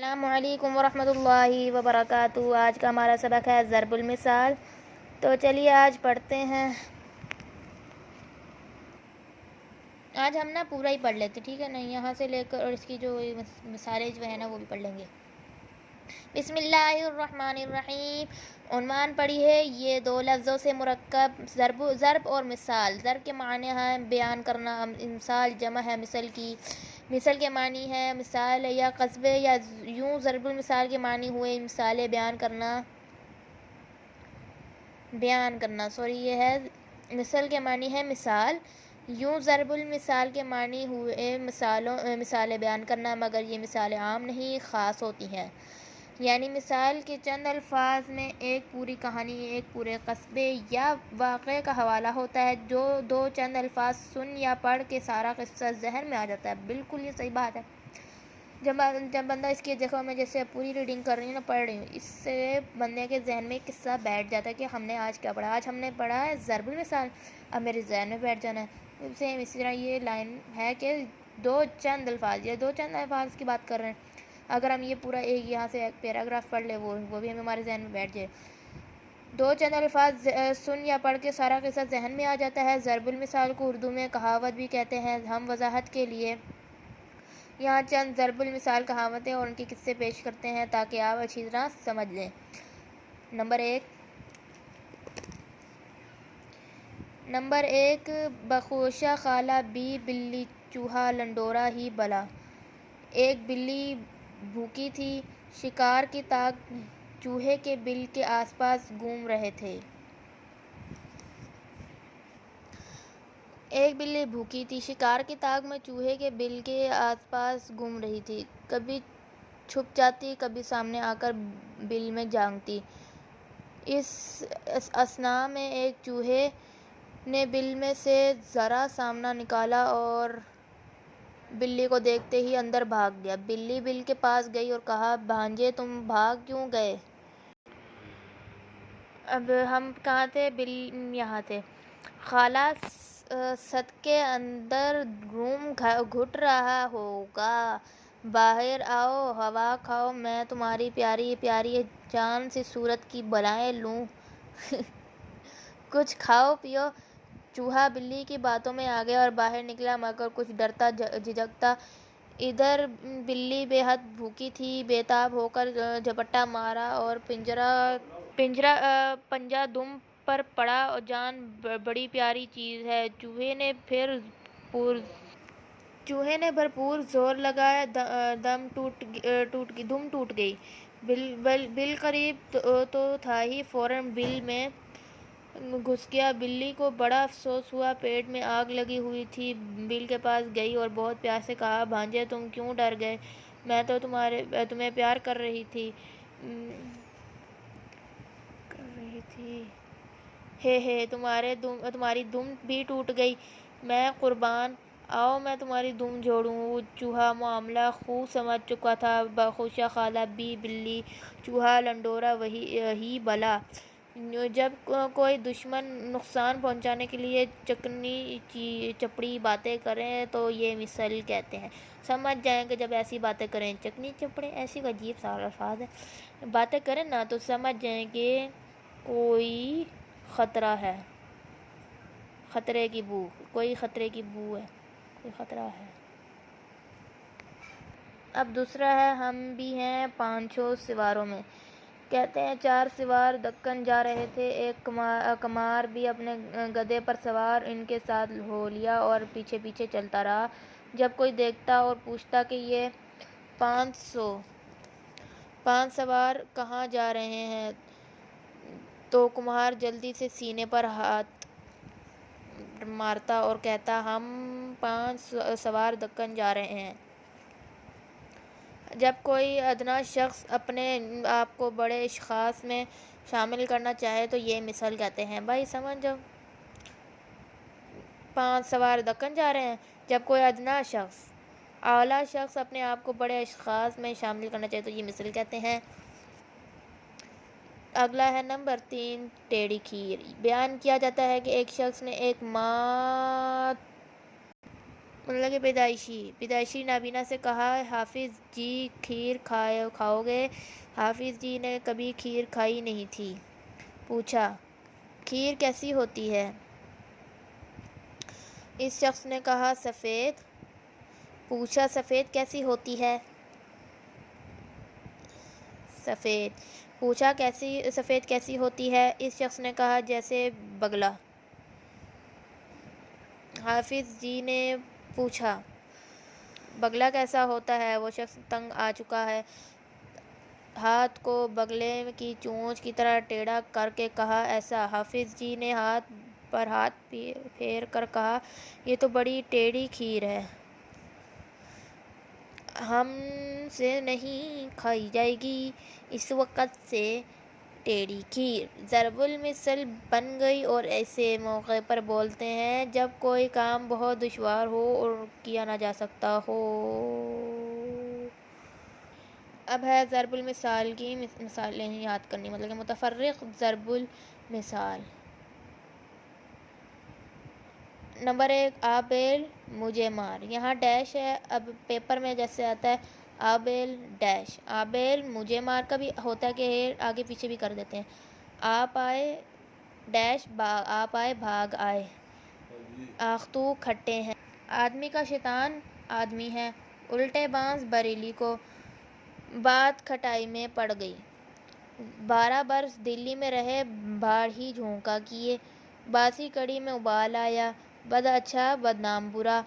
السلام علیکم ورحمۃ اللہ وبرکاتہ۔ آج کا ہمارا سبق ہے ضرب المثال۔ تو چلیے آج پڑھتے ہیں۔ آج ہم پورا ہی پڑھ لیتے، ٹھیک ہے نا، یہاں سے لے کر اور اس کی جو مثالیں جو ہے نا وہ بھی پڑھ لیں گے۔ بسم اللہ الرحمن الرحیم۔ عنوان پڑھی ہے یہ دو لفظوں سے مرکب ضرب اور مثال۔ ضرب کے معنی ہے بیان کرنا، مثال جمع ہے مثل کی، مثل کے معنی ہے مثال یا قصبے یا یوں ضرب المثال کے معنی ہوئے مثالیں بیان کرنا یہ ہے مثل کے معنی ہے مثال، یوں ضرب المثال کے معنی ہوئے مثالیں بیان کرنا، مگر یہ مثالیں عام نہیں خاص ہوتی ہیں، یعنی مثال کے چند الفاظ میں ایک پوری کہانی، ایک پورے قصبے یا واقعے کا حوالہ ہوتا ہے، جو دو چند الفاظ سن یا پڑھ کے سارا قصہ ذہن میں آ جاتا ہے۔ بالکل یہ صحیح بات ہے۔ جب بندہ اس کی جگہ میں جیسے پوری ریڈنگ کر رہی ہوں نا، پڑھ رہی ہوں، اس سے بندے کے ذہن میں قصہ بیٹھ جاتا ہے کہ ہم نے آج کیا پڑھا۔ آج ہم نے پڑھا ہے ضرب المثال، اب میرے ذہن میں بیٹھ جانا ہے۔ سیم اسی طرح یہ لائن ہے کہ دو چند الفاظ کی بات کر رہے ہیں۔ اگر ہم یہ پورا ایک یہاں سے ایک پیراگراف پڑھ لیں، وہ بھی ہمارے ذہن میں بیٹھ جائے۔ دو چند الفاظ سن یا پڑھ کے سارا قصہ ذہن میں آ جاتا ہے۔ ضرب المثال کو اردو میں کہاوت بھی کہتے ہیں۔ ہم وضاحت کے لیے یہاں چند ضرب المثال کہاوتیں اور ان کے قصے پیش کرتے ہیں تاکہ آپ اچھی طرح سمجھ لیں۔ نمبر ایک، بخوشہ خالہ بی بلی چوہا لنڈورا ہی بلا۔ ایک بلی بھوکی تھی، شکار کی تاک چوہے کے بل کے آس پاس گھوم رہے تھے۔ ایک بلی بھوکی تھی، شکار کی تاک میں چوہے کے بل کے آس پاس گھوم رہی تھی۔ کبھی چھپ جاتی، کبھی سامنے آ کر بل میں جھانکتی۔ اس اثناء میں ایک چوہے نے بل میں سے ذرا سامنا نکالا اور بلی کو دیکھتے ہی اندر بھاگ گیا۔ بلی بل کے پاس گئی اور کہا، بھانجے تم بھاگ کیوں گئے؟ اب ہم کہاں تھے؟ بل یہاں تھے۔ خالہ صدقے اندر روم گھٹ رہا ہوگا، باہر آؤ ہوا کھاؤ، میں تمہاری پیاری پیاری جان سی صورت کی بلائیں لوں۔ کچھ کھاؤ پیو۔ چوہا بلی کی باتوں میں آ گیا اور باہر نکلا، مگر کچھ ڈرتا جھجکتا۔ ادھر بلی بے حد بھوکی تھی، بے تاب ہو کر جھپٹا مارا اور پنجہ دم پر پڑا۔ جان بڑی پیاری چیز ہے۔ چوہے نے بھرپور زور لگایا، دم ٹوٹ گئی۔ بل قریب تو تھا ہی، فوراً بل میں گھس گیا۔ بلی کو بڑا افسوس ہوا، پیٹ میں آگ لگی ہوئی تھی۔ بل کے پاس گئی اور بہت پیار سے کہا، بھانجے تم کیوں ڈر گئے؟ میں تو تمہیں پیار کر رہی تھی۔ تمہاری دم بھی ٹوٹ گئی، میں قربان، آؤ میں تمہاری دم جوڑوں۔ چوہا معاملہ خوب سمجھ چکا تھا۔ بخوشہ خالہ بی بلی چوہا لنڈورا ہی بلا۔ جب کوئی دشمن نقصان پہنچانے کے لیے چکنی چپڑی باتیں کریں تو یہ مثل کہتے ہیں۔ سمجھ جائیں کہ جب ایسی باتیں کریں، چکنی چپڑے ایسی عجیب سا الفاظ ہے، باتیں کریں نا تو سمجھ جائیں کہ کوئی خطرہ ہے، خطرے کی بو ہے، کوئی خطرہ ہے۔ اب دوسرا ہے، ہم بھی ہیں پانچوں سواروں میں۔ کہتے ہیں چار سوار دکن جا رہے تھے، ایک کمار بھی اپنے گدھے پر سوار ان کے ساتھ ہو لیا اور پیچھے پیچھے چلتا رہا۔ جب کوئی دیکھتا اور پوچھتا کہ یہ پانچ سوار کہاں جا رہے ہیں، تو کمار جلدی سے سینے پر ہاتھ مارتا اور کہتا، ہم 5 سوار دکن جا رہے ہیں۔ جب کوئی ادنا شخص اپنے آپ کو بڑے اشخاص میں شامل کرنا چاہے تو یہ مثل کہتے ہیں۔ بھائی سمجھو، 5 سوار دکن جا رہے ہیں۔ جب کوئی ادنا شخص، اعلیٰ شخص اپنے آپ کو بڑے اشخاص میں شامل کرنا چاہے تو یہ مثل کہتے ہیں۔ اگلا ہے نمبر 3، ٹیڑھی کھیر۔ بیان کیا جاتا ہے کہ ایک شخص نے ایک مطلب کہ پیدائشی نابینا سے کہا، حافظ جی کھیر کھاؤ گے؟ حافظ جی نے کبھی کھیر کھائی نہیں تھی۔ پوچھا، کھیر کیسی ہوتی ہے؟ اس شخص نے کہا، سفید۔ پوچھا، سفید کیسی ہوتی ہے؟ سفید۔ پوچھا، سفید کیسی ہوتی ہے؟ اس شخص نے کہا، جیسے بگلا۔ حافظ جی نے پوچھا، بگلا کیسا ہوتا ہے؟ وہ شخص تنگ آ چکا ہے، ہاتھ کو بگلے کی چونچ کی طرح ٹیڑھا کر کے کہا، ایسا؟ حافظ جی نے ہاتھ پر ہاتھ پھیر کر کہا، یہ تو بڑی ٹیڑھی کھیر ہے، ہم سے نہیں کھائی جائے گی اس وقت سے ٹیڑھی کھیر۔ ضرب المثل بن گئی اور ایسے موقع پر بولتے ہیں جب کوئی کام بہت دشوار ہو اور کیا نہ جا سکتا ہو۔ اب ہے ضرب المثال کی مثالیں یاد کرنی، مطلب کہ متفرق ضرب المثال۔ نمبر 1، آ بیل مجھے مار۔ یہاں ڈیش ہے، اب پیپر میں جیسے آتا ہے آ بیل ڈیش، آ بیل مجھے مار کا بھی ہوتا ہے کہ آگے پیچھے بھی کر دیتے ہیں۔ آپ آئے ڈیش آپ آئے بھاگ آئے، آختو کھٹے ہیں۔ آدمی کا شیطان آدمی ہے، الٹے بانس بریلی کو۔ بات کھٹائی میں پڑ گئی، 12 برس دلی میں رہے، بھاڑ ہی جھونکا کیے۔ باسی کڑی میں ابال آیا، بد اچھا بدنام برا۔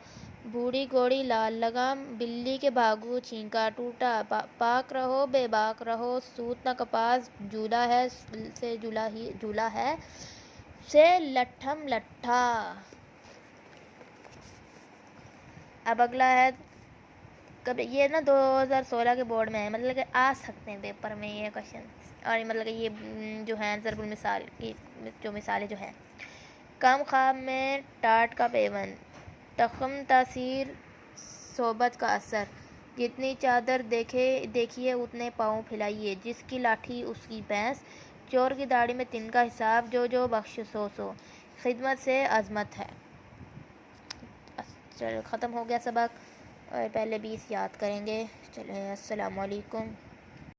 بوڑھی گھوڑی لال لگام، بلی کے بھاگو چھینکا ٹوٹا۔ پاک رہو بے باک رہو، سوت نہ کپاس، جھولا ہے سے لٹھم لٹھا۔ اب اگلا ہے، یہ نا 2016 کے بورڈ میں ہے، مطلب کہ آ سکتے ہیں پیپر میں یہ کوشچن، اور مطلب کہ یہ جو ہیں ضرب المثال کی جو مثالیں جو ہیں۔ کم خواب میں ٹاٹ کا پیوند، تخم تاثیر صحبت کا اثر، جتنی چادر دیکھیے اتنے پاؤں پھیلائیے، جس کی لاٹھی اس کی بھینس، چور کی داڑھی میں تن کا حساب، جو بخش سو، خدمت سے عظمت ہے۔ چلو ختم ہو گیا سبق، اور پہلے 20 یاد کریں گے۔ چلیں، السلام علیکم۔